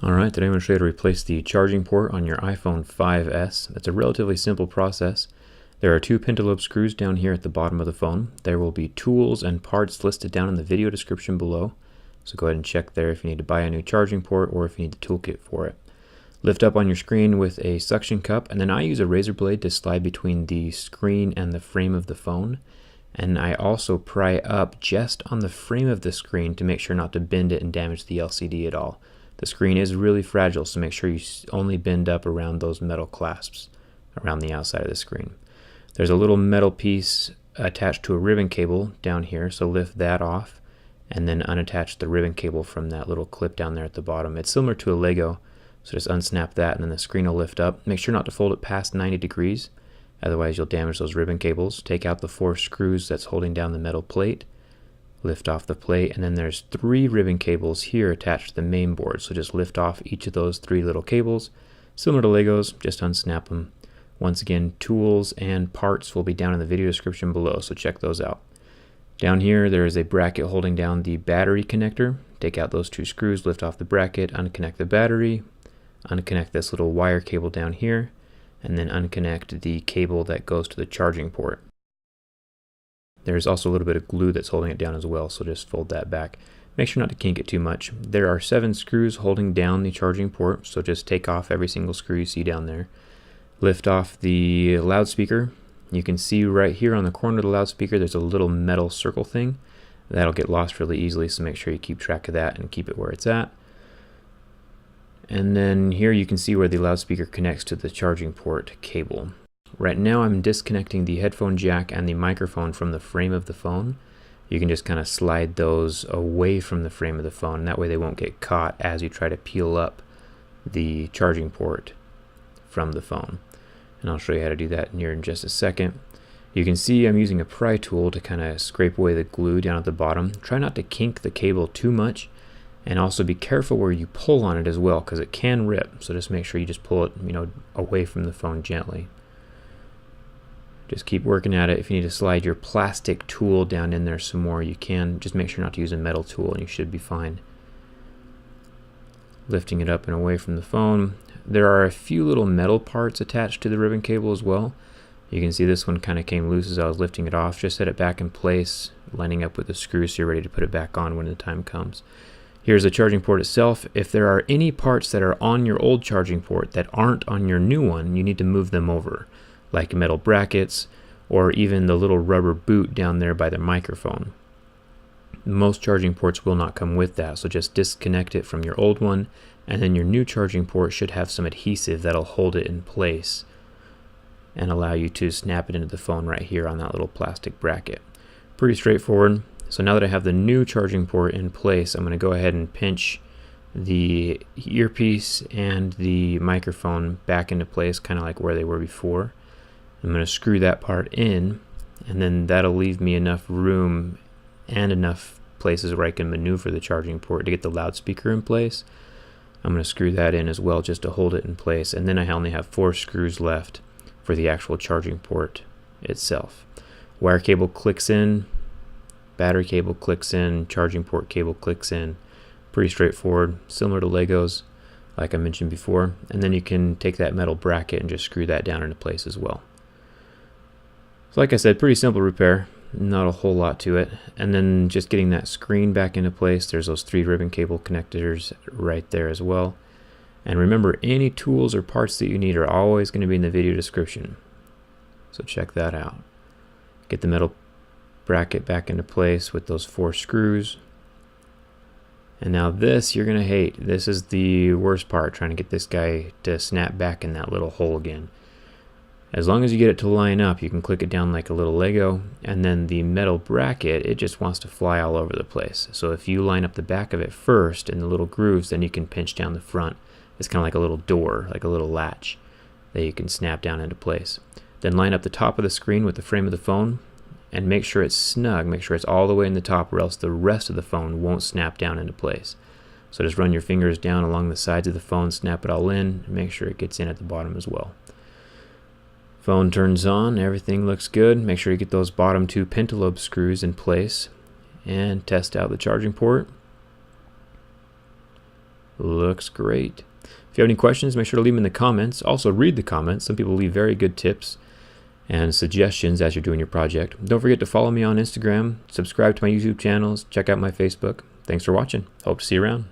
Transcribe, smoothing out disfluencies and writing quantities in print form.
Alright, today I'm going to show you how to replace the charging port on your iPhone 5S. It's a relatively simple process. There are two pentalobe screws down here at the bottom of the phone. There will be tools and parts listed down in the video description below. So go ahead and check there if you need to buy a new charging port or if you need the toolkit for it. Lift up on your screen with a suction cup, and then I use a razor blade to slide between the screen and the frame of the phone. And I also pry up just on the frame of the screen to make sure not to bend it and damage the LCD at all. The screen is really fragile, so make sure you only bend up around those metal clasps around the outside of the screen. There's a little metal piece attached to a ribbon cable down here, so lift that off and then unattach the ribbon cable from that little clip down there at the bottom. It's similar to a Lego, so just unsnap that and then the screen will lift up. Make sure not to fold it past 90 degrees, otherwise you'll damage those ribbon cables. Take out the 4 screws that's holding down the metal plate. Lift off the plate, and then there's 3 ribbon cables here attached to the main board, so just lift off each of those 3 little cables. Similar to Legos, just unsnap them. Once again, tools and parts will be down in the video description below, so check those out. Down here there is a bracket holding down the battery connector. Take out those 2 screws, lift off the bracket, unconnect the battery, unconnect this little wire cable down here, and then unconnect the cable that goes to the charging port. There's also a little bit of glue that's holding it down as well, so just fold that back. Make sure not to kink it too much. There are 7 screws holding down the charging port, so just take off every single screw you see down there. Lift off the loudspeaker. You can see right here on the corner of the loudspeaker there's a little metal circle thing. That'll get lost really easily, so make sure you keep track of that and keep it where it's at. And then here you can see where the loudspeaker connects to the charging port cable. Right now I'm disconnecting the headphone jack and the microphone from the frame of the phone. You can just kind of slide those away from the frame of the phone, and that way they won't get caught as you try to peel up the charging port from the phone. And I'll show you how to do that here in just a second. You can see I'm using a pry tool to kind of scrape away the glue down at the bottom. Try not to kink the cable too much, and also be careful where you pull on it as well, because it can rip. So just make sure you just pull it, away from the phone gently. Just keep working at it. If you need to slide your plastic tool down in there some more, you can. Just make sure not to use a metal tool and you should be fine. Lifting it up and away from the phone. There are a few little metal parts attached to the ribbon cable as well. You can see this one kind of came loose as I was lifting it off. Just set it back in place, lining up with the screws so you're ready to put it back on when the time comes. Here's the charging port itself. If there are any parts that are on your old charging port that aren't on your new one, you need to move them over, like metal brackets or even the little rubber boot down there by the microphone. Most charging ports will not come with that, so just disconnect it from your old one, and then your new charging port should have some adhesive that'll hold it in place and allow you to snap it into the phone right here on that little plastic bracket. Pretty straightforward. So now that I have the new charging port in place, I'm going to go ahead and pinch the earpiece and the microphone back into place, kind of like where they were before. I'm going to screw that part in, and then that'll leave me enough room and enough places where I can maneuver the charging port to get the loudspeaker in place. I'm going to screw that in as well just to hold it in place, and then I only have 4 screws left for the actual charging port itself. Wire cable clicks in, battery cable clicks in, charging port cable clicks in. Pretty straightforward, similar to Legos like I mentioned before. And then you can take that metal bracket and just screw that down into place as well. So like I said, pretty simple repair, not a whole lot to it. And then just getting that screen back into place. There's those 3 ribbon cable connectors right there as well. And remember, any tools or parts that you need are always going to be in the video description, so check that out. Get the metal bracket back into place with those 4 screws. And now this you're going to hate. This is the worst part, trying to get this guy to snap back in that little hole again. As long as you get it to line up, you can click it down like a little Lego, and then the metal bracket, it just wants to fly all over the place. So if you line up the back of it first in the little grooves, then you can pinch down the front. It's kind of like a little door, like a little latch that you can snap down into place. Then line up the top of the screen with the frame of the phone, and make sure it's snug, make sure it's all the way in the top, or else the rest of the phone won't snap down into place. So just run your fingers down along the sides of the phone, snap it all in, and make sure it gets in at the bottom as well. Phone turns on, everything looks good. Make sure you get those bottom 2 pentalobe screws in place and test out the charging port. Looks great. If you have any questions, make sure to leave them in the comments. Also, read the comments. Some people leave very good tips and suggestions as you're doing your project. Don't forget to follow me on Instagram, subscribe to my YouTube channels, check out my Facebook. Thanks for watching. Hope to see you around.